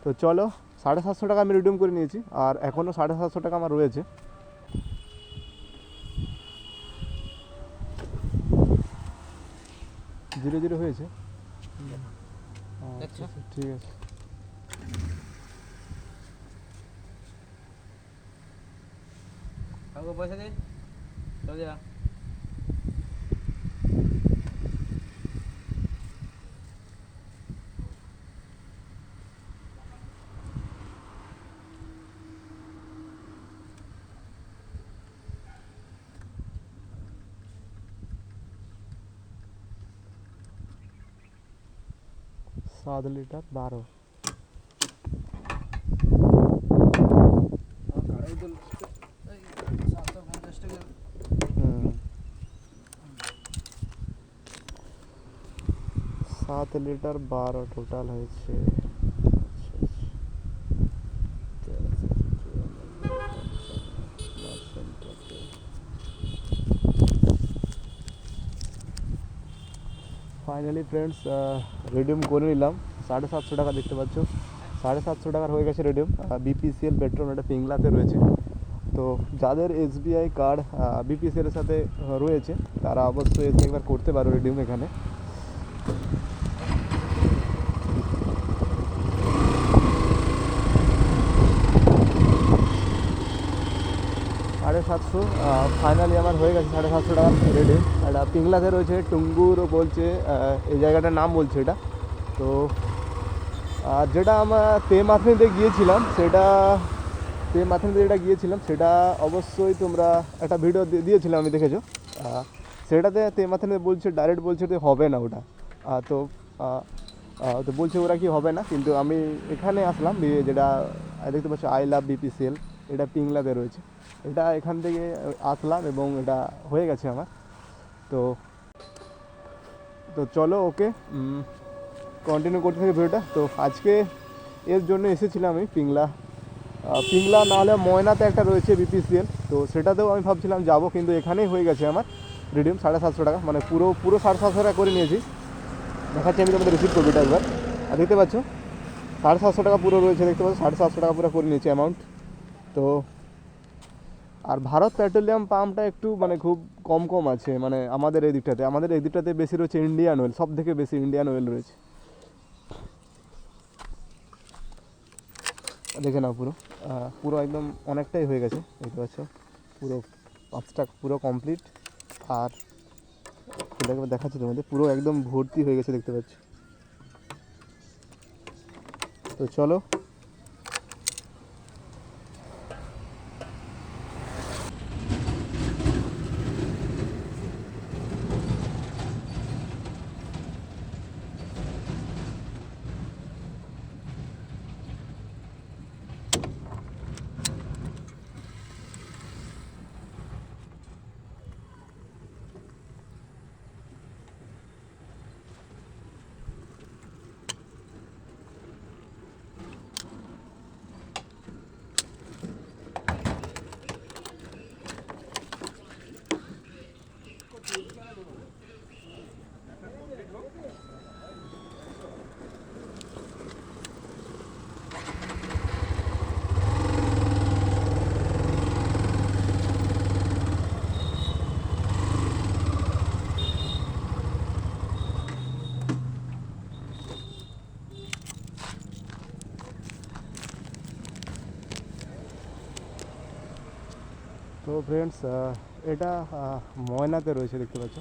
তো চলো 750 টাকা আমি রিডিউম করে নিয়েছি, আর এখনও 750 টাকা আমার রয়েছে। জিরো জিরো হয়েছে। আচ্ছা ঠিক আছে। পয়সা দে, চল যা। सात लीटर 12। सात लीटर 12 টোটাল হয়েছে। ফাইনালি ফ্রেন্ডস রিডিউম করে নিলাম। 750 টাকা দেখতে পাচ্ছ, 750 টাকার হয়ে গেছে রিডিউম। বিপিসিএল পেট্রোল, এটা পিংলাতে রয়েছে। তো যাদের এসবিআই কার্ড বিপিসিএলের সাথে রয়েছে তারা অবশ্যই এসে একবার করতে পারো রিডিউম এখানে। সাড়ে সাতশো ফাইনালি আমার হয়ে গেছে 750 টাকা রিডিউম। এটা পিংলাতে রয়েছে, টুঙ্গুর বলছে এই জায়গাটার নাম বলছে এটা। তো আর যেটা আমরা তেমাথনিতে গিয়েছিলাম সেটা অবশ্যই তোমরা একটা ভিডিও দিয়েছিলাম, আমি দেখেছো। সেটাতে তেমাথনি বলছে, ডাইরেক্ট বলছে যে হবে না ওটা। তো তো বলছে ওরা কি হবে না, কিন্তু আমি এখানে আসলাম, যেটা দেখতে পাচ্ছ আই লাভ বিপিসিএল, এটা পিংলাতে রয়েছে। এটা এখান থেকে আসলাম এবং এটা হয়ে গেছে আমার। তো তো চলো ওকে কন্টিনিউ করতে থাকি ভিডিওটা। তো আজকে এর জন্য এসেছিলাম আমি পিংলা না হলে ময়নাতে একটা রয়েছে বিপিসিএল, তো সেটাতেও আমি ভাবছিলাম যাব, কিন্তু এখানেই হয়ে গেছে আমার রিডিউম 750 টাকা, মানে পুরো 750 টাকা করে নিয়েছি। দেখাচ্ছি আমি তোমাদের রিসিভ করবো এটা একবার। আর দেখতে পাচ্ছ 750 টাকা পুরো রয়েছে, দেখতে পাচ্ছ 750 টাকা পুরো করে নিয়েছি অ্যামাউন্ট। তো আর ভারত পেট্রোলিয়াম পাম্পটা একটু মানে খুব কম আছে, মানে আমাদের এই দিকটাতে বেশি রয়েছে ইন্ডিয়ান অয়েল, সব থেকে বেশি ইন্ডিয়ান অয়েল রয়েছে। দেখে নাও পুরো একদম অনেকটাই হয়ে গেছে, দেখতে পাচ্ছ পুরো 5টা পুরো কমপ্লিট। আর দেখাচ্ছি তোমাদের, পুরো একদম ভর্তি হয়ে গেছে দেখতে পাচ্ছ। তো চলো তো ফ্রেন্ডস এটা ময়নাতে রয়েছে, দেখতে পাচ্ছ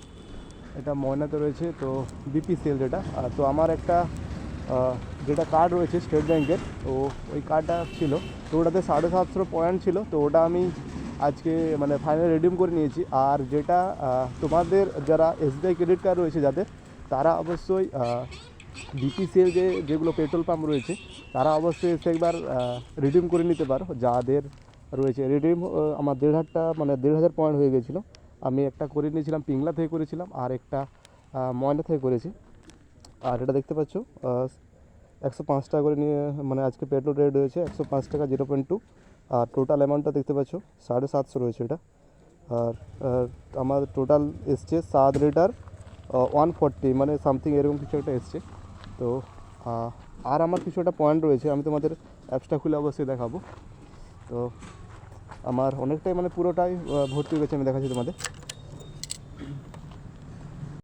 এটা ময়নাতে রয়েছে। তো বিপিসিএল যেটা, তো আমার একটা যেটা কার্ড রয়েছে স্টেট ব্যাংকের, তো ওই কার্ডটা ছিল, তো ওটাতে 750 পয়েন্ট ছিল, তো ওটা আমি আজকে মানে ফাইনাল রিডিউম করে নিয়েছি। আর যেটা তোমাদের যারা এসবিআই ক্রেডিট কার্ড রয়েছে যাদের, তারা অবশ্যই বিপিসিএল যেগুলো পেট্রোল পাম্প রয়েছে তারা অবশ্যই এসে একবার রিডিউম করে নিতে পারো যাদের রয়েছে। রিডিউম আমার 1,500 মানে 1,500 পয়েন্ট হয়ে গেছিলো। আমি একটা করে নিয়েছিলাম পিংলা থেকে করেছিলাম, আর একটা ময়না থেকে করেছি। আর এটা দেখতে পাচ্ছ 105 টাকা করে নিয়ে, মানে আজকে পেট্রোল রেট রয়েছে 105 টাকা 0.2। আর টোটাল অ্যামাউন্টটা দেখতে পাচ্ছ 750 রয়েছে এটা। আর আমার টোটাল এসছে 7 লিটার 140 মানে সামথিং এরকম কিছু একটা এসছে। তো আর আমার কিছু একটা পয়েন্ট রয়েছে, আমি তোমাদের অ্যাপসটা খুলে অবশ্যই দেখাবো। তো আমার অনেকটাই মানে পুরোটাই ভর্তি হয়ে গেছে, আমি দেখাচ্ছি তোমাদের।